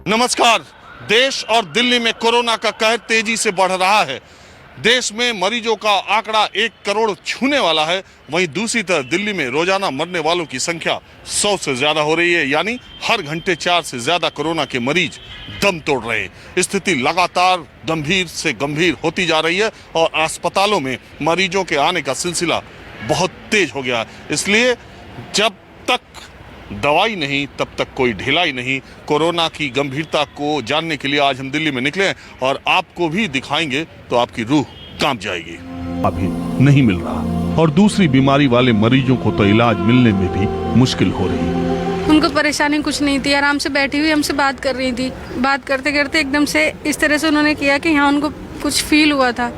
नमस्कार। देश और दिल्ली में कोरोना का कहर तेजी से बढ़ रहा है। देश में मरीजों का आंकड़ा 1 करोड़ छूने वाला है। वहीं दूसरी तरफ दिल्ली में रोजाना मरने वालों की संख्या 100 से ज्यादा हो रही है, यानी हर घंटे 4 से ज्यादा कोरोना के मरीज दम तोड़ रहे हैं। स्थिति लगातार गंभीर से गंभीर होती जा रही है और अस्पतालों में मरीजों के आने का सिलसिला बहुत तेज हो गया है। इसलिए जब तक दवाई नहीं तब तक कोई ढिलाई नहीं। कोरोना की गंभीरता को जानने के लिए आज हम दिल्ली में निकले हैं और आपको भी दिखाएंगे तो आपकी रूह कांप जाएगी। अभी नहीं मिल रहा और दूसरी बीमारी वाले मरीजों को तो इलाज मिलने में भी मुश्किल हो रही है। उनको परेशानी कुछ नहीं थी, आराम से बैठी हुई हमसे बात कर रही थी। बात करते करते एकदम से इस तरह से उन्होंने किया कि हाँ उनको कुछ फील हुआ था,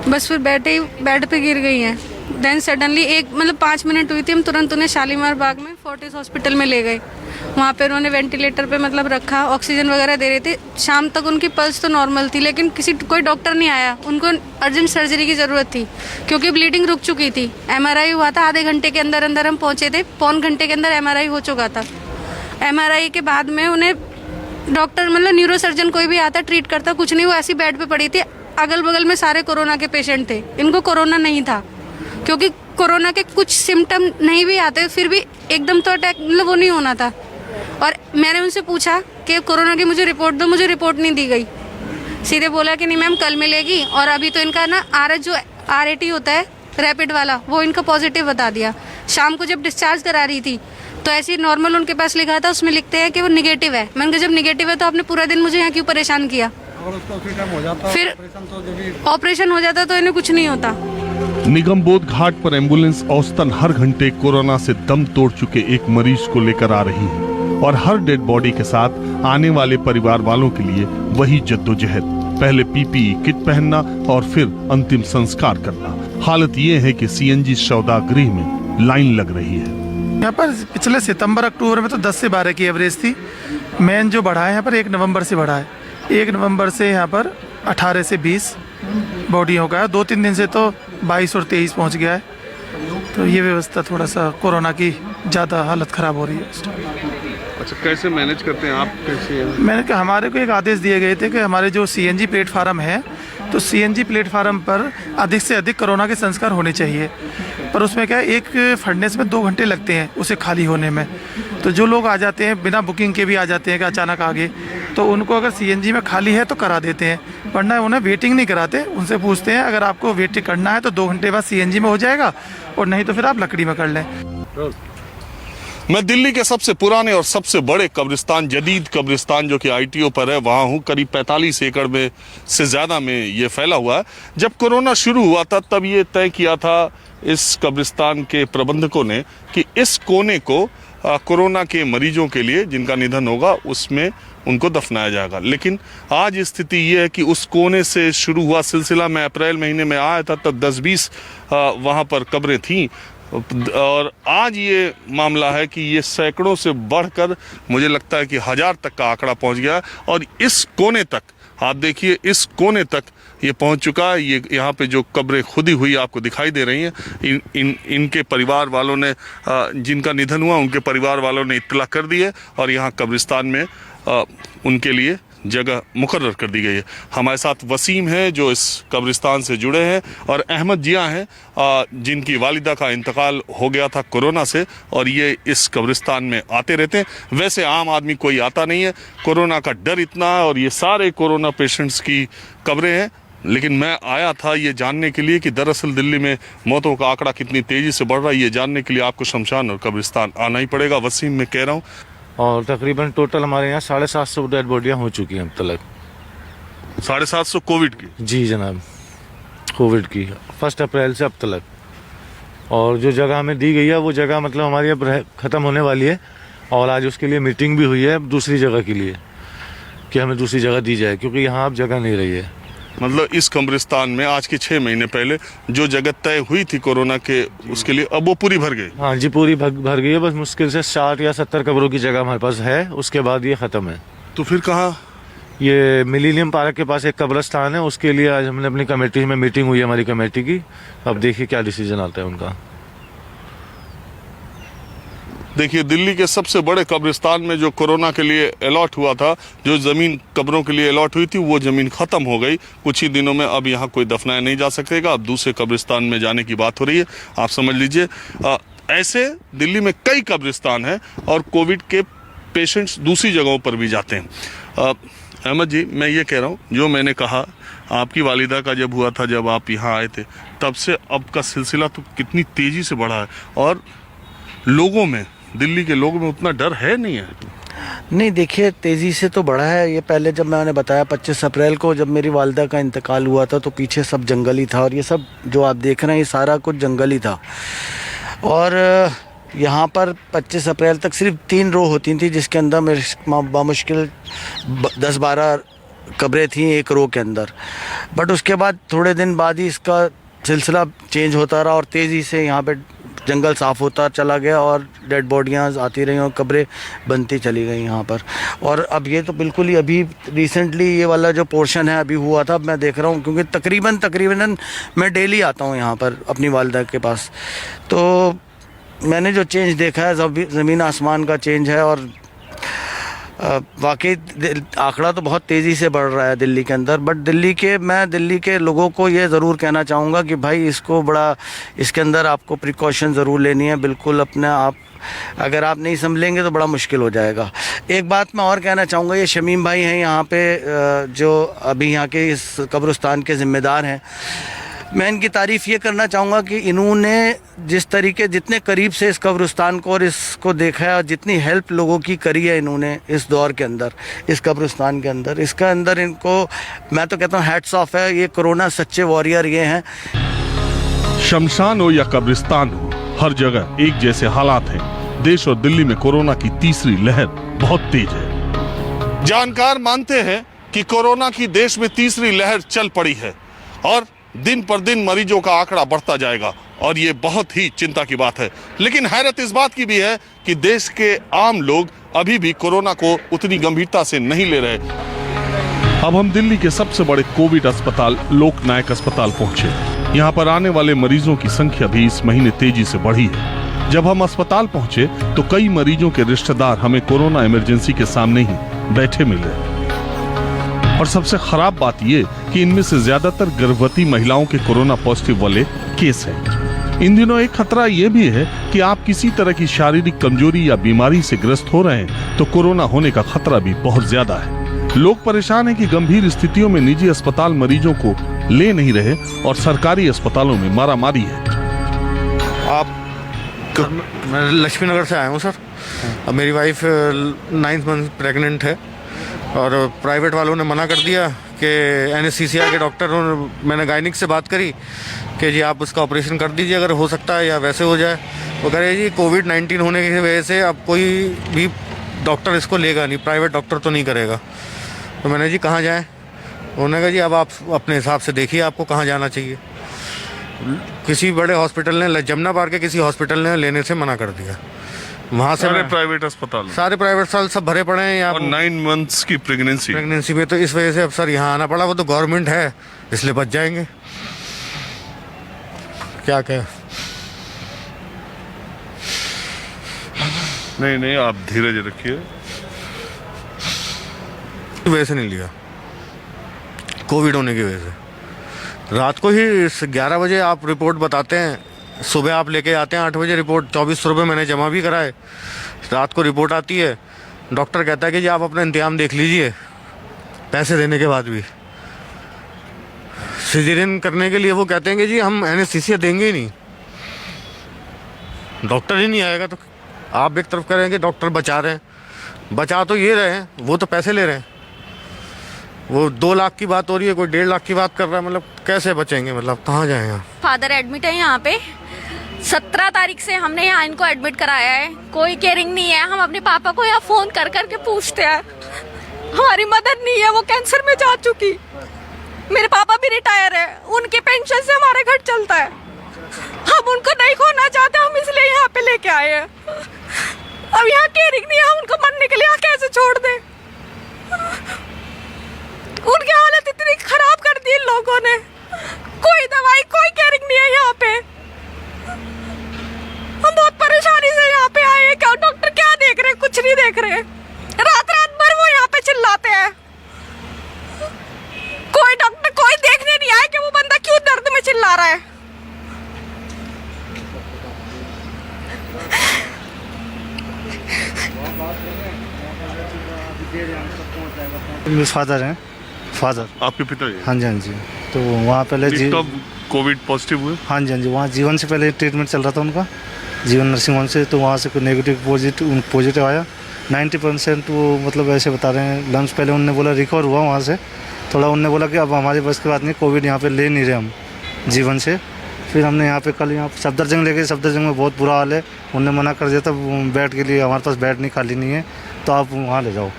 बस फिर बैठे ही बेड पे गिर गई हैं। देन सडनली 5 मिनट हुई थी, हम तुरंत उन्हें शालीमार बाग में फोर्टिस हॉस्पिटल में ले गए। वहाँ पे उन्होंने वेंटिलेटर पे रखा, ऑक्सीजन वगैरह दे रहे थे। शाम तक उनकी पल्स तो नॉर्मल थी, लेकिन कोई डॉक्टर नहीं आया। उनको अर्जेंट सर्जरी की ज़रूरत थी क्योंकि ब्लीडिंग रुक चुकी थी। MRI हुआ था, आधे घंटे के अंदर अंदर हम पहुँचे थे। पौन घंटे के अंदर MRI हो चुका था। MRI के बाद में उन्हें डॉक्टर न्यूरोसर्जन कोई भी आता ट्रीट करता, कुछ नहीं, वो ऐसी बेड पर पड़ी थी। अगल बगल में सारे कोरोना के पेशेंट थे। इनको कोरोना नहीं था क्योंकि कोरोना के कुछ सिम्टम नहीं भी आते, फिर भी एकदम तो अटैक वो नहीं होना था। और मैंने उनसे पूछा कि कोरोना की मुझे रिपोर्ट दो, मुझे रिपोर्ट नहीं दी गई। सीधे बोला कि नहीं मैम कल मिलेगी। और अभी तो इनका RAT होता है रैपिड वाला, वो इनका पॉजिटिव बता दिया। शाम को जब डिस्चार्ज करा रही थी तो ऐसे नॉर्मल उनके पास लिखा था, उसमें लिखते हैं कि वो निगेटिव है। मैंने कहा जब निगेटिव है तो आपने पूरा दिन मुझे यहाँ क्यों परेशान किया। फिर ऑपरेशन हो जाता तो इन्हें कुछ नहीं होता। निगमबोध घाट पर एम्बुलेंस औसतन हर घंटे कोरोना से दम तोड़ चुके एक मरीज को लेकर आ रही है और हर डेड बॉडी के साथ आने वाले परिवार वालों के लिए वही जद्दोजहद, पहले PPE किट पहनना और फिर अंतिम संस्कार करना। हालत ये है कि CNG शवदाह में लाइन लग रही है। यहाँ पर पिछले सितंबर-अक्टूबर में तो 10 से 12 की एवरेज थी। मेन जो बढ़ा है यहाँ पर 1 नवंबर से बढ़ा है। 1 नवंबर से यहाँ पर 18 से 20 बॉडियों का है। 2-3 दिन से तो 22 और 23 पहुँच गया है। तो ये व्यवस्था थोड़ा सा कोरोना की ज़्यादा हालत ख़राब हो रही है। अच्छा, कैसे मैनेज करते हैं आप? कैसे? मैंने कहा हमारे को एक आदेश दिए गए थे कि हमारे जो CNG प्लेटफार्म है, तो CNG प्लेटफार्म पर अधिक से अधिक कोरोना के संस्कार होने चाहिए। पर उसमें क्या है, एक फर्नेस में 2 घंटे लगते हैं उसे खाली होने में। तो जो लोग आ जाते हैं बिना बुकिंग के भी आ जाते हैं कि अचानक आगे, तो उनको अगर CNG में खाली है तो करा देते हैं, वरना उन्हें वेटिंग नहीं कराते। उनसे पूछते हैं अगर आपको वेट करना है तो 2 घंटे बाद CNG में हो जाएगा और नहीं तो फिर आप लकड़ी में कर लें। मैं दिल्ली के सबसे पुराने और सबसे बड़े कब्रिस्तान, जदीद कब्रिस्तान जो कि ITO पर है, वहाँ हूँ। करीब 45 एकड़ में से ज़्यादा में ये फैला हुआ है। जब कोरोना शुरू हुआ था तब ये तय किया था इस कब्रिस्तान के प्रबंधकों ने कि इस कोने को कोरोना के मरीजों के लिए जिनका निधन होगा उसमें उनको दफनाया जाएगा। लेकिन आज स्थिति ये है कि उस कोने से शुरू हुआ सिलसिला, मैं अप्रैल महीने में आया था तब 10-20 वहाँ पर कब्रें थीं और आज ये मामला है कि ये सैकड़ों से बढ़कर मुझे लगता है कि 1000 तक का आंकड़ा पहुँच गया। और इस कोने तक आप देखिए, इस कोने तक ये पहुंच चुका है। ये यहाँ पे जो कब्रें खुदी हुई आपको दिखाई दे रही हैं, इनके परिवार वालों ने, जिनका निधन हुआ उनके परिवार वालों ने इत्तला कर दी है और यहाँ कब्रिस्तान में उनके लिए जगह मुकर्रर कर दी गई है। हमारे साथ वसीम हैं जो इस कब्रिस्तान से जुड़े हैं और अहमद जिया हैं जिनकी वालिदा का इंतकाल हो गया था कोरोना से और ये इस कब्रिस्तान में आते रहते हैं। वैसे आम आदमी कोई आता नहीं है, कोरोना का डर इतना है और ये सारे कोरोना पेशेंट्स की कब्रें हैं। लेकिन मैं आया था ये जानने के लिए कि दरअसल दिल्ली में मौतों का आंकड़ा कितनी तेज़ी से बढ़ रहा है। ये जानने के लिए आपको शमशान और कब्रिस्तान आना ही पड़ेगा। वसीम मैं कह रहा हूँ। और तकरीबन टोटल हमारे यहाँ 750 डेड बॉडियाँ हो चुकी हैं अब तक। 750 कोविड की? जी जनाब, कोविड की 1 अप्रैल से अब तक। और जो जगह हमें दी गई है वो जगह हमारी अब ख़त्म होने वाली है और आज उसके लिए मीटिंग भी हुई है दूसरी जगह के लिए कि हमें दूसरी जगह दी जाए क्योंकि यहाँ अब जगह नहीं रही है। इस कब्रिस्तान में आज के 6 महीने पहले जो जगह तय हुई थी कोरोना के, उसके लिए अब वो पूरी भर गई? हाँ जी, पूरी भर गई है। बस मुश्किल से 60 या 70 कब्रों की जगह हमारे पास है, उसके बाद ये ख़त्म है। तो फिर कहाँ? ये मिलेनियम पार्क के पास एक कब्रिस्तान है, उसके लिए आज हमने अपनी कमेटी में मीटिंग हुई है हमारी कमेटी की। अब देखिए क्या डिसीजन आता है उनका। देखिए, दिल्ली के सबसे बड़े कब्रिस्तान में जो कोरोना के लिए अलॉट हुआ था, जो ज़मीन कब्रों के लिए अलॉट हुई थी, वो ज़मीन ख़त्म हो गई कुछ ही दिनों में। अब यहाँ कोई दफनाया नहीं जा सकेगा, अब दूसरे कब्रिस्तान में जाने की बात हो रही है। आप समझ लीजिए, ऐसे दिल्ली में कई कब्रिस्तान हैं और कोविड के पेशेंट्स दूसरी जगहों पर भी जाते हैं। अहमद जी, मैं ये कह रहा हूँ, जो मैंने कहा आपकी वालिदा का जब हुआ था, जब आप यहाँ आए थे, तब से अब का सिलसिला तो कितनी तेज़ी से बढ़ा है, और लोगों में, दिल्ली के लोगों में उतना डर है नहीं है? नहीं, देखिए, तेज़ी से तो बढ़ा है। ये पहले जब मैंने बताया 25 अप्रैल को जब मेरी वालिदा का इंतकाल हुआ था, तो पीछे सब जंगल ही था, और ये सब जो आप देख रहे हैं ये सारा कुछ जंगल ही था। और यहाँ पर 25 अप्रैल तक सिर्फ 3 रो होती थी, जिसके अंदर बामुश्किल 10-12 कब्रें थीं एक रो के अंदर। बट उसके बाद थोड़े दिन बाद ही इसका सिलसिला चेंज होता रहा, और तेज़ी से यहाँ पे जंगल साफ़ होता चला गया, और डेड बॉडियाँ आती रहीं और कब्रें बनती चली गई यहाँ पर। और अब ये तो बिल्कुल ही अभी रिसेंटली ये वाला जो पोर्शन है अभी हुआ था, अब मैं देख रहा हूँ, क्योंकि तकरीबन मैं डेली आता हूँ यहाँ पर अपनी वालिदा के पास, तो मैंने जो चेंज देखा है ज़मीन आसमान का चेंज है। और वाकई आंकड़ा तो बहुत तेज़ी से बढ़ रहा है दिल्ली के अंदर। बट मैं दिल्ली के लोगों को ये ज़रूर कहना चाहूँगा कि भाई इसके अंदर आपको प्रिकॉशन ज़रूर लेनी है, बिल्कुल अपने आप। अगर आप नहीं संभलेंगे तो बड़ा मुश्किल हो जाएगा। एक बात मैं और कहना चाहूँगा, ये शमीम भाई हैं यहाँ पे, जो अभी यहाँ के इस कब्रिस्तान के ज़िम्मेदार हैं, मैं इनकी तारीफ़ ये करना चाहूँगा कि इन्होंने जितने करीब से इस कब्रिस्तान को और इसको देखा है, और जितनी हेल्प लोगों की करी है इन्होंने इस दौर के अंदर, इस कब्रिस्तान के अंदर, इसका अंदर इनको मैं तो कहता हूँ हैट्स ऑफ है। ये कोरोना सच्चे वॉरियर ये हैं। शमशान हो या कब्रिस्तान हो, हर जगह एक जैसे हालात हैं। देश और दिल्ली में कोरोना की तीसरी लहर बहुत तेज है। जानकार मानते हैं कि कोरोना की देश में तीसरी लहर चल पड़ी है, और दिन पर दिन मरीजों का आंकड़ा बढ़ता जाएगा, और ये बहुत ही चिंता की बात है। लेकिन हैरत इस बात की भी है कि देश के आम लोग अभी भी कोरोना को उतनी गंभीरता से नहीं ले रहे। अब हम दिल्ली के सबसे बड़े कोविड अस्पताल लोकनायक अस्पताल पहुंचे। यहाँ पर आने वाले मरीजों की संख्या भी इस महीने तेजी से बढ़ी है। जब हम अस्पताल पहुंचे तो कई मरीजों के रिश्तेदार हमें कोरोना इमरजेंसी के सामने ही बैठे मिले। और सबसे खराब बात ये कि इनमें से ज्यादातर गर्भवती महिलाओं के कोरोना पॉजिटिव वाले केस हैं। इन दिनों एक खतरा ये भी है कि आप किसी तरह की शारीरिक कमजोरी या बीमारी से ग्रस्त हो रहे हैं तो कोरोना होने का खतरा भी बहुत ज्यादा है। लोग परेशान हैं कि गंभीर स्थितियों में निजी अस्पताल मरीजों को ले नहीं रहे और सरकारी अस्पतालों में मारामारी है। मैं लक्ष्मी नगर से आया हूँ सर। अब मेरी वाइफ 9th मंथ प्रेग्नेंट है, और प्राइवेट वालों ने मना कर दिया कि एनेस्थीसिया के डॉक्टर, मैंने गायनिक से बात करी कि जी आप उसका ऑपरेशन कर दीजिए अगर हो सकता है या वैसे हो जाए। वो कह रहे जी कोविड-19 होने की वजह से अब कोई भी डॉक्टर इसको लेगा नहीं, प्राइवेट डॉक्टर तो नहीं करेगा। तो मैंने जी कहाँ जाएँ? उन्होंने कहा जी अब आप अपने हिसाब से देखिए आपको कहाँ जाना चाहिए। किसी बड़े हॉस्पिटल ने, जमुना पार के किसी हॉस्पिटल ने लेने से मना कर दिया। वहाँ से सारे प्राइवेट अस्पताल सब भरे पड़े हैं यहाँ, और 9 मंथ्स की प्रेगनेंसी में। तो इस वजह से अब सर यहाँ आना पड़ा। वो तो गवर्नमेंट है इसलिए बच जाएंगे, क्या नहीं आप धीरज रखिए। वजह से नहीं लिया, कोविड होने की वजह से। रात को ही 11 बजे आप रिपोर्ट बताते हैं, सुबह आप लेके आते हैं 8 बजे रिपोर्ट। 2400 रुपये मैंने जमा भी कराए। रात को रिपोर्ट आती है, डॉक्टर कहता है कि जी आप अपना इंतजाम देख लीजिए, पैसे देने के बाद भी। सिजेरियन करने के लिए वो कहते हैं कि जी हम एनेस्थीसिया देंगे ही नहीं, डॉक्टर ही नहीं आएगा। तो आप एक तरफ करेंगे डॉक्टर बचा रहे हैं, बचा तो ये रहे हैं, वो तो पैसे ले रहे हैं। वो 2 लाख की बात हो रही है, कोई 1.5 लाख की बात कर रहा है। मतलब कैसे बचेंगे, मतलब कहाँ जाएं यहाँ? फादर एडमिट है यहाँ पे। 17 तारीख से हमने यहाँ इनको एडमिट कराया है, कोई केयरिंग नहीं है। हम अपने पापा को यहाँ फोन कर करके पूछते हैं, हमारी मदद नहीं है, वो कैंसर में जा चुकी। मेरे पापा भी रिटायर है, उनके पेंशन से हमारा घर चलता है। हम उनको नहीं खोना चाहते, हम इसलिए यहाँ पे लेके आए हैं। अब यहाँ केयरिंग नहीं है, हम उनको मरने के लिए यहाँ कैसे छोड़ दें? उनकी हालत इतनी खराब कर दी इन लोगों ने, कोई दवाई कोई केयरिंग नहीं है यहाँ पे। हम बहुत परेशानी से यहाँ पे आए क्या डॉक्टर क्या देख रहे हैं, कुछ नहीं देख रहे। रात रात भर वो यहाँ पे चिल्लाते हैं, कोई डॉक्टर कोई देखने नहीं आया कि वो बंदा क्यों दर्द में चिल्ला रहा है। मेरे फादर हैं, फादर। आपके पिताजी? हाँ जी, हाँ जी। तो वहाँ पहले कब कोविड पॉजिटिव हुए? हाँ जी, हाँ जी। वहाँ जीवन से पहले ट्रीटमेंट चल रहा था उनका, जीवन नर्सिंग होम से। तो वहाँ से कोई नेगेटिव पॉजिटिव आया। 90% वो मतलब ऐसे बता रहे हैं। लंग्स पहले उनने बोला रिकवर हुआ वहाँ से थोड़ा, उनने बोला कि अब हमारे बस की बात नहीं, कोविड यहाँ पे ले नहीं रहे हम जीवन से। फिर हमने यहाँ पे कल यहाँ सफदरजंग ले गए। सफदरजंग में बहुत बुरा हाल है, उनने मना कर दिया था बेड के लिए, हमारे पास बेड नहीं खाली नहीं है, तो आप वहाँ ले जाओ।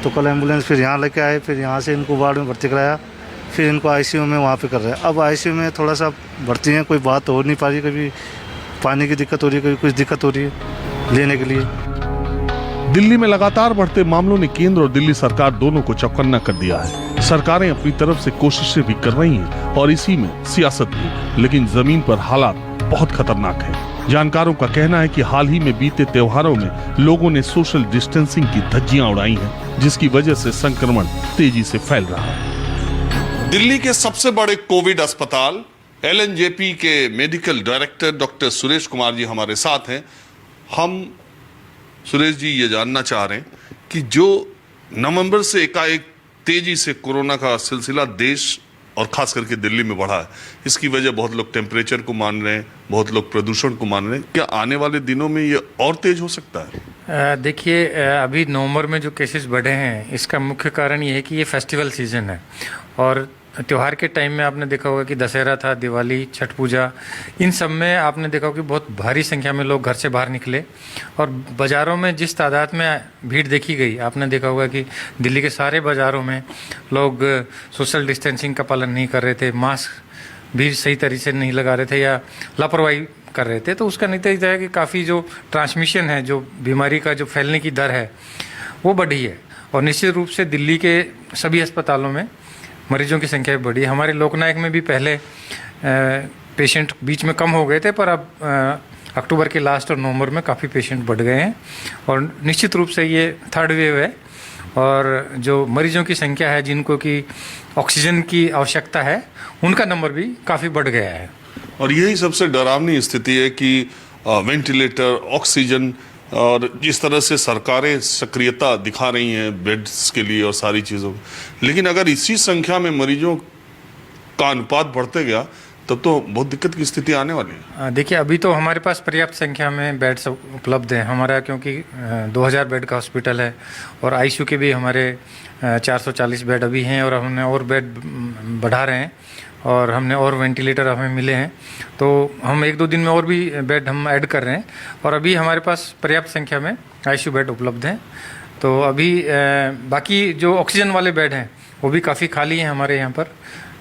तो कल एम्बुलेंस फिर यहाँ लेके आए, फिर यहाँ से इनको वार्ड में भर्ती कराया, फिर इनको आईसीयू में वहाँ पे कर रहे हैं। अब आईसीयू में थोड़ा सा भर्ती हैं, कोई बात हो नहीं पा रही, कभी पानी की दिक्कत हो रही है, कभी कुछ दिक्कत हो रही है लेने के लिए। दिल्ली में लगातार बढ़ते मामलों ने केंद्र और दिल्ली सरकार दोनों को चौकन्ना कर दिया है। सरकारें अपनी तरफ से कोशिशें भी कर रही हैं और इसी में सियासत भी, लेकिन जमीन पर हालात बहुत खतरनाक है। जानकारों का कहना है कि हाल ही में बीते त्योहारों में लोगों ने सोशल डिस्टेंसिंग की धज्जियां उड़ाई हैं, जिसकी वजह से संक्रमण तेजी से फैल रहा है। दिल्ली के सबसे बड़े कोविड अस्पताल LNJP के medical director doctor Suresh Kumar ji हमारे साथ हैं। हम सुरेश जी ये जानना चाह रहे हैं कि जो नवंबर से एकाएक तेजी से कोरोना का सिलसिला देश और खास करके दिल्ली में बढ़ा है, इसकी वजह बहुत लोग टेम्परेचर को मान रहे हैं, बहुत लोग प्रदूषण को मान रहे हैं। क्या आने वाले दिनों में ये और तेज हो सकता है? देखिए, अभी नवंबर में जो केसेस बढ़े हैं, इसका मुख्य कारण ये है कि ये फेस्टिवल सीजन है और त्यौहार के टाइम में आपने देखा होगा कि दशहरा था, दिवाली, छठ पूजा, इन सब में आपने देखा होगा कि बहुत भारी संख्या में लोग घर से बाहर निकले और बाज़ारों में जिस तादाद में भीड़ देखी गई, आपने देखा होगा कि दिल्ली के सारे बाज़ारों में लोग सोशल डिस्टेंसिंग का पालन नहीं कर रहे थे, मास्क भी सही तरीके से नहीं लगा रहे थे या लापरवाही कर रहे थे। तो उसका नतीजा है कि काफ़ी जो ट्रांसमिशन है, जो बीमारी का जो फैलने की दर है, वो बढ़ी है और निश्चित रूप से दिल्ली के सभी अस्पतालों में मरीजों की संख्या भी बढ़ी। हमारे लोकनायक में भी पहले पेशेंट बीच में कम हो गए थे, पर अब अक्टूबर के लास्ट और नवंबर में काफ़ी पेशेंट बढ़ गए हैं और निश्चित रूप से ये थर्ड वेव है और जो मरीजों की संख्या है, जिनको कि ऑक्सीजन की आवश्यकता है, उनका नंबर भी काफ़ी बढ़ गया है। और यही सबसे डरावनी स्थिति है कि वेंटिलेटर, ऑक्सीजन और जिस तरह से सरकारें सक्रियता दिखा रही हैं बेड्स के लिए और सारी चीज़ों, लेकिन अगर इसी संख्या में मरीजों का अनुपात बढ़ते गया तब तो बहुत दिक्कत की स्थिति आने वाली है। देखिए, अभी तो हमारे पास पर्याप्त संख्या में बेड्स उपलब्ध हैं हमारा, क्योंकि 2000 बेड का हॉस्पिटल है और आईसीयू के भी हमारे 440 बेड अभी हैं और हमने और बेड बढ़ा रहे हैं और हमने और वेंटिलेटर हमें मिले हैं, तो हम 1-2 दिन में और भी बेड हम ऐड कर रहे हैं और अभी हमारे पास पर्याप्त संख्या में आईसीयू बेड उपलब्ध हैं। तो अभी बाकी जो ऑक्सीजन वाले बेड हैं वो भी काफ़ी खाली हैं हमारे यहाँ पर।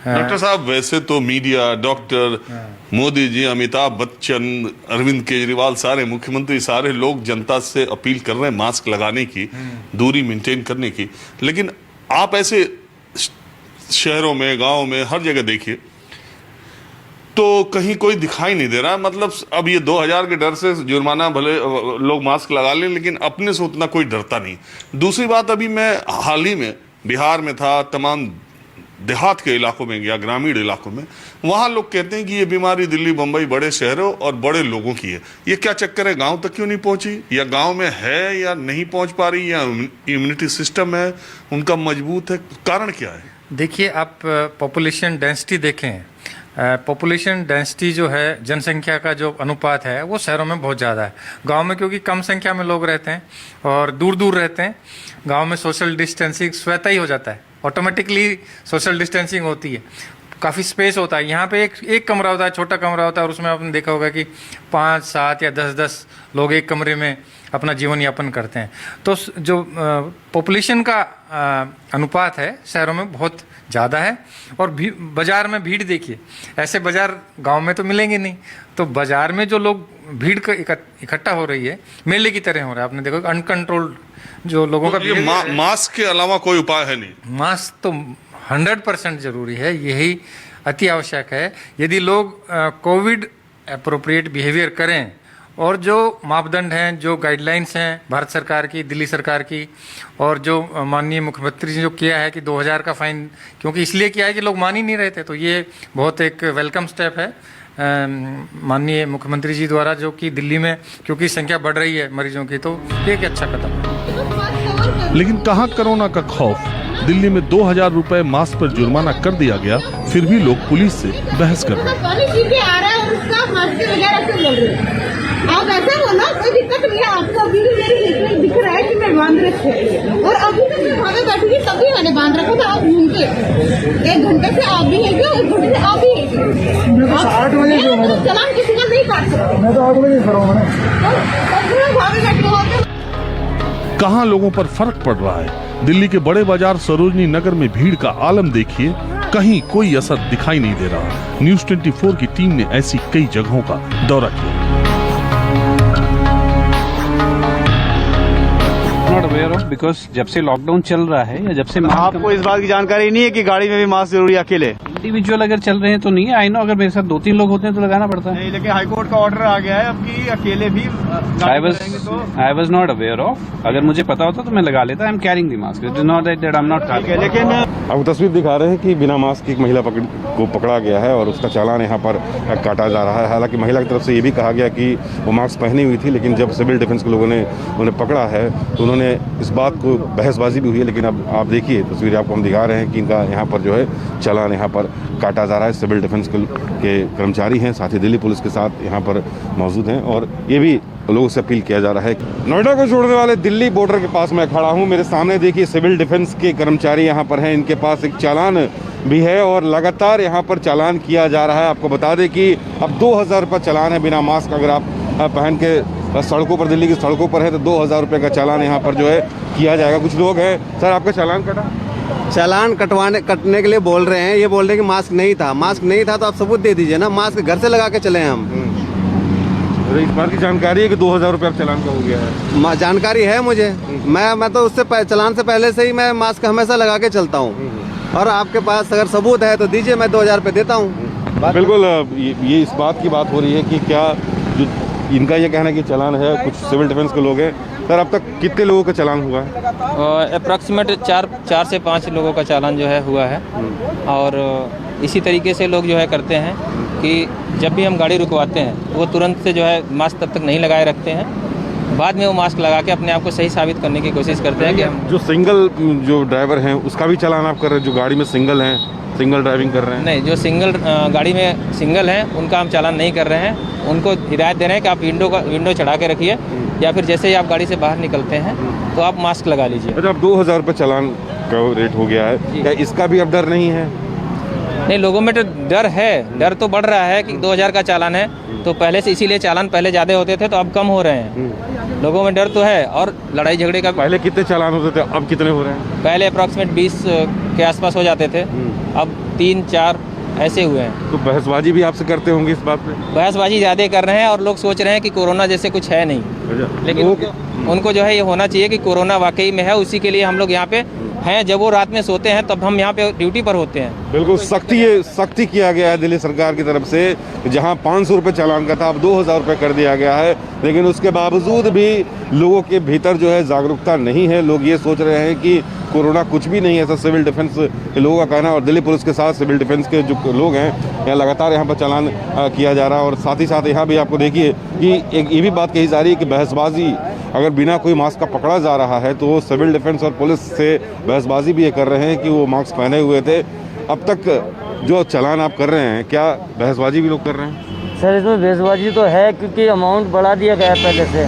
डॉक्टर साहब, वैसे तो मीडिया, डॉक्टर, मोदी जी, अमिताभ बच्चन, अरविंद केजरीवाल, सारे मुख्यमंत्री, सारे लोग जनता से अपील कर रहे हैं मास्क लगाने की, दूरी मेंटेन करने की, लेकिन आप ऐसे शहरों में, गांव में, हर जगह देखिए तो कहीं कोई दिखाई नहीं दे रहा। मतलब अब ये 2000 के डर से जुर्माना, भले लोग मास्क लगा लें, लेकिन अपने से उतना कोई डरता नहीं। दूसरी बात, अभी मैं हाल ही में बिहार में था, तमाम देहात के इलाकों में गया, ग्रामीण इलाकों में, वहाँ लोग कहते हैं कि ये बीमारी दिल्ली, मुंबई, बड़े शहरों और बड़े लोगों की है। ये क्या चक्कर है, गांव तक क्यों नहीं पहुंची? या गांव में है या नहीं पहुंच पा रही, या इम्यूनिटी सिस्टम है उनका मजबूत है, कारण क्या है? देखिए, आप पॉपुलेशन डेंसिटी देखें, पॉपुलेशन डेंसिटी जो है, जनसंख्या का जो अनुपात है, वो शहरों में बहुत ज़्यादा है। गांव में क्योंकि कम संख्या में लोग रहते हैं और दूर दूर रहते हैं, गांव में सोशल डिस्टेंसिंग स्वतः ही हो जाता है, ऑटोमेटिकली सोशल डिस्टेंसिंग होती है, काफ़ी स्पेस होता है। यहाँ पे एक कमरा होता है, छोटा कमरा होता है और उसमें आपने देखा होगा कि 5, 7 या 10 लोग एक कमरे में अपना जीवन यापन करते हैं। तो जो पॉपुलेशन का अनुपात है शहरों में बहुत ज़्यादा है और बाज़ार में भीड़ देखिए, ऐसे बाज़ार गांव में तो मिलेंगे नहीं, तो बाज़ार में जो लोग भीड़ इकट्ठा हो रही है, मेले की तरह हो रहा है। आपने देखो अनकंट्रोल्ड जो लोगों का मास्क के अलावा कोई उपाय है नहीं। मास्क तो 100% जरूरी है, यही अति आवश्यक है। यदि लोग कोविड अप्रोप्रिएट बिहेवियर करें और जो मापदंड हैं, जो गाइडलाइंस हैं भारत सरकार की, दिल्ली सरकार की, और जो माननीय मुख्यमंत्री जी जो किया है कि 2000 का फाइन, क्योंकि इसलिए किया है कि लोग मान ही नहीं रहे थे, तो ये बहुत एक वेलकम स्टेप है माननीय मुख्यमंत्री जी द्वारा, जो कि दिल्ली में क्योंकि संख्या बढ़ रही है मरीजों की, तो ये एक अच्छा कदम है। लेकिन कहां कोरोना का खौफ। दिल्ली में 2000 रुपए मास्क पर जुर्माना कर दिया गया, फिर भी लोग पुलिस से बहस कर रहे हैं। पानी पी के आ रहा है और उसका मास्क वगैरह से लग रहे हैं। आप ऐसा बोलो, कोई दिक्कत नहीं है आपको। अभी भी मेरे दिख रहा है कि मैं बांध रखी और अभी तक मैं वहाँ बैठी थी, तभी मैंने बांध रखा था। आप घूमते 1 घंटे से आप भी है क्या? 1 घंटे से आप भी है क्या? 8 बजे चलान किसी का नहीं काट सकते। मैं तो 8 बजे खड़ा हूँ ना, कहां लोगों पर फर्क पड़ रहा है। दिल्ली के बड़े बाजार सरोजनी नगर में भीड़ का आलम देखिए, कहीं कोई असर दिखाई नहीं दे रहा। न्यूज़ 24 की टीम ने ऐसी कई जगहों का दौरा किया। नॉट अवेयर ऑफ, बिकॉज जब से लॉकडाउन चल रहा है या जब से आपको इस बात की जानकारी नहीं है कि गाड़ी में भी मास्क जरूरी है अकेले? इंडिविजुअल अगर चल रहे हैं तो नहीं है। आई नो, अगर मेरे साथ 2-3 लोग होते हैं तो लगाना पड़ता है। नहीं, लेकिन हाईकोर्ट का ऑर्डर आ गया है अब कि अकेले भी I was not aware of. अगर मुझे पता होता तो मैं लगा लेता। I am carrying the mask, it is not that I am not carrying. लेकिन आपको तस्वीर दिखा रहे हैं कि बिना मास्क की एक महिला को पकड़ा गया है और उसका चालान यहाँ पर काटा जा रहा है। हालांकि महिला की तरफ से ये भी कहा गया कि वो मास्क पहनी हुई थी, लेकिन जब सिविल डिफेंस के लोगों ने उन्हें पकड़ा है तो उन्होंने इस बात को, बहसबाजी भी हुई है। लेकिन अब आप देखिए तस्वीर आपको हम दिखा रहे हैं कि इनका यहाँ पर जो है चालान यहाँ पर काटा जा रहा है। सिविल डिफेंस के कर्मचारी हैं, साथ ही दिल्ली पुलिस के साथ यहाँ पर मौजूद हैं और ये भी लोगों से अपील किया जा रहा है। नोएडा को छोड़ने वाले दिल्ली बॉर्डर के पास मैं खड़ा हूँ। मेरे सामने देखिए सिविल डिफेंस के कर्मचारी यहाँ पर हैं, इनके पास एक चालान भी है और लगातार यहाँ पर चालान किया जा रहा है। आपको बता दें कि अब 2000 रुपये चालान है बिना मास्क अगर आप पहन के सड़कों पर, दिल्ली की सड़कों पर है तो 2000 रुपये का चालान यहाँ पर जो है किया जाएगा। कुछ लोग हैं, सर आपका चालान कटा? चालान कटने के लिए बोल रहे हैं, ये बोल रहे हैं कि मास्क नहीं था। मास्क नहीं था तो आप सबूत दे दीजिए ना, मास्क घर से लगा के चले हैं हम। इस बात की जानकारी है कि 2000 रुपये अब चालान का हो गया है? जानकारी है मुझे, मैं तो उससे चालान से पहले से ही मैं मास्क हमेशा लगा के चलता हूँ। और आपके पास अगर सबूत है तो दीजिए, मैं 2000 रुपये देता हूँ। बिल्कुल, ये इस बात की बात हो रही है कि क्या जो इनका ये कहना है कि चालान है, कुछ सिविल डिफेंस के लोग हैं। सर अब तक कितने लोगों का चालान हुआ है? अप्रॉक्सीमेट 4 से 5 लोगों का चालान जो है हुआ है। और इसी तरीके से लोग जो है करते हैं कि जब भी हम गाड़ी रुकवाते हैं वो तुरंत से जो है मास्क तब तक नहीं लगाए रखते हैं, बाद में वो मास्क लगा के अपने आप को सही साबित करने की कोशिश करते हैं कि हम जो सिंगल जो ड्राइवर हैं उसका भी चालान आप कर रहे हैं? जो गाड़ी में सिंगल हैं, सिंगल ड्राइविंग कर रहे हैं? नहीं, जो सिंगल गाड़ी में सिंगल हैं उनका हम चालान नहीं कर रहे हैं। उनको हिदायत दे रहे हैं कि आप विंडो चढ़ा के रखिए या फिर जैसे ही आप गाड़ी से बाहर निकलते हैं तो आप मास्क लगा लीजिए। अच्छा, अब 2000 रुपये चालान का रेट हो गया है, क्या इसका भी अब डर नहीं है? नहीं, लोगों में तो डर है, डर तो बढ़ रहा है कि 2000 का चालान है तो पहले से, इसीलिए चालान पहले ज़्यादा होते थे तो अब कम हो रहे हैं। लोगों में डर तो है। और लड़ाई झगड़े का पहले कितने चालान होते थे, अब कितने हो रहे हैं? पहले अप्रॉक्सीमेट 20 के आसपास हो जाते थे, अब 3-4 ऐसे हुए हैं। तो बहसबाजी भी आपसे करते होंगे इस बात पे? बहसबाजी ज़्यादा कर रहे हैं और लोग सोच रहे हैं कि कोरोना जैसे कुछ है नहीं, लेकिन उनको जो है ये होना चाहिए कि कोरोना वाकई में है। उसी के लिए हम लोग यहाँ पे हैं। जब वो रात में सोते हैं तब हम यहाँ पे ड्यूटी पर होते हैं। बिल्कुल सख्ती किया गया है दिल्ली सरकार की तरफ से। जहाँ 500 रुपये चालान का था अब 2000 रुपये कर दिया गया है, लेकिन उसके बावजूद भी लोगों के भीतर जो है जागरूकता नहीं है। लोग ये सोच रहे हैं कि कोरोना कुछ भी नहीं है, ऐसा सिविल डिफेंस के लोगों का कहना। और दिल्ली पुलिस के साथ सिविल डिफेंस के जो लोग हैं यहाँ लगातार यहाँ पर चालान किया जा रहा है। और साथ ही साथ यहाँ भी आपको देखिए कि एक ये भी बात कही जा रही है कि बहसबाजी अगर बिना कोई मास्क का पकड़ा जा रहा है तो सिविल डिफेंस और पुलिस से बहसबाजी भी ये कर रहे हैं कि वो मास्क पहने हुए थे। अब तक जो चालान आप कर रहे हैं, क्या बहसबाजी भी लोग कर रहे हैं? सर इसमें बहसबाजी तो है क्योंकि अमाउंट बढ़ा दिया गया है, पहले से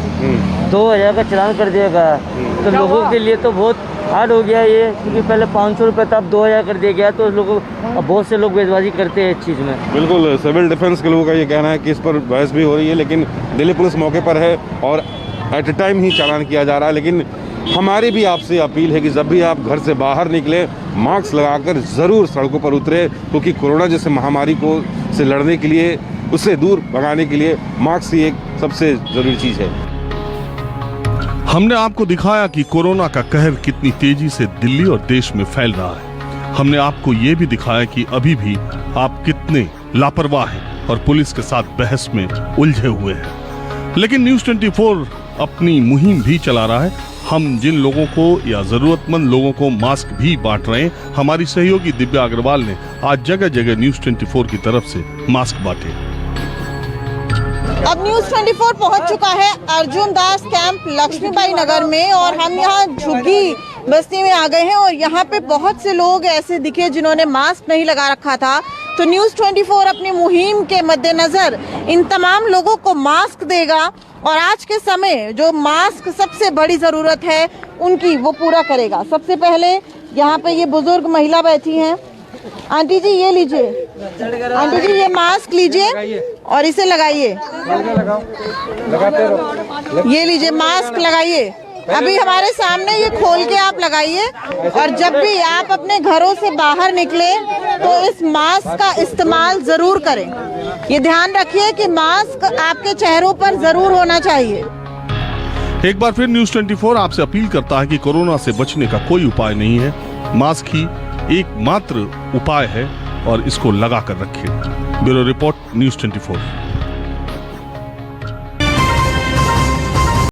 2000 का चालान कर दिया गया है। तो लोगों के लिए तो बहुत हार्ड हो गया ये, क्योंकि पहले 500 रुपये था, अब 2000 कर दिया गया। तो लोगों, अब बहुत से लोग बहसबाजी करते हैं इस चीज़ में। बिल्कुल, सिविल डिफेंस के लोगों का ये कहना है कि इस पर बहस भी हो रही है, लेकिन दिल्ली पुलिस मौके पर है और एट ए टाइम ही चालान किया जा रहा है। लेकिन हमारी भी आपसे अपील है कि जब भी आप घर से बाहर निकले मास्क लगाकर ज़रूर सड़कों पर उतरे, क्योंकि कोरोना जैसे महामारी को से लड़ने के लिए, उससे दूर भगाने के लिए मास्क ही एक सबसे ज़रूरी चीज़ है। हमने आपको दिखाया कि कोरोना का कहर कितनी तेजी से दिल्ली और देश में फैल रहा है। हमने आपको ये भी दिखाया कि अभी भी आप कितने लापरवाह हैं और पुलिस के साथ बहस में उलझे हुए हैं। लेकिन न्यूज़ 24 अपनी मुहिम भी चला रहा है। हम जिन लोगों को या जरूरतमंद लोगों को मास्क भी बांट रहे हैं। हमारी सहयोगी दिव्या अग्रवाल ने आज जगह जगह न्यूज़ 24 की तरफ से मास्क बांटे। अब न्यूज 24 पहुंच चुका है अर्जुन दास कैंप लक्ष्मीबाई नगर में और हम यहाँ झुग्गी बस्ती में आ गए हैं और यहाँ पे बहुत से लोग ऐसे दिखे जिन्होंने मास्क नहीं लगा रखा था। तो न्यूज 24 अपनी मुहिम के मद्देनजर इन तमाम लोगों को मास्क देगा और आज के समय जो मास्क सबसे बड़ी जरूरत है उनकी वो पूरा करेगा। सबसे पहले यहाँ पे ये बुजुर्ग महिला बैठी हैं। आंटी जी ये लीजिए, आंटी जी ये मास्क लीजिए और इसे लगाइए। ये लीजिए मास्क लगाइए। अभी हमारे सामने ये खोल के आप लगाइए और जब भी आप अपने घरों से बाहर निकले तो इस मास्क का इस्तेमाल जरूर करें। ये ध्यान रखिए कि मास्क आपके चेहरों पर जरूर होना चाहिए। एक बार फिर न्यूज़ 24 आपसे अपील करता है कि कोरोना से बचने का कोई उपाय नहीं है, मास्क ही एकमात्र उपाय है और इसको लगा कर रखिए। Bureau report news 24।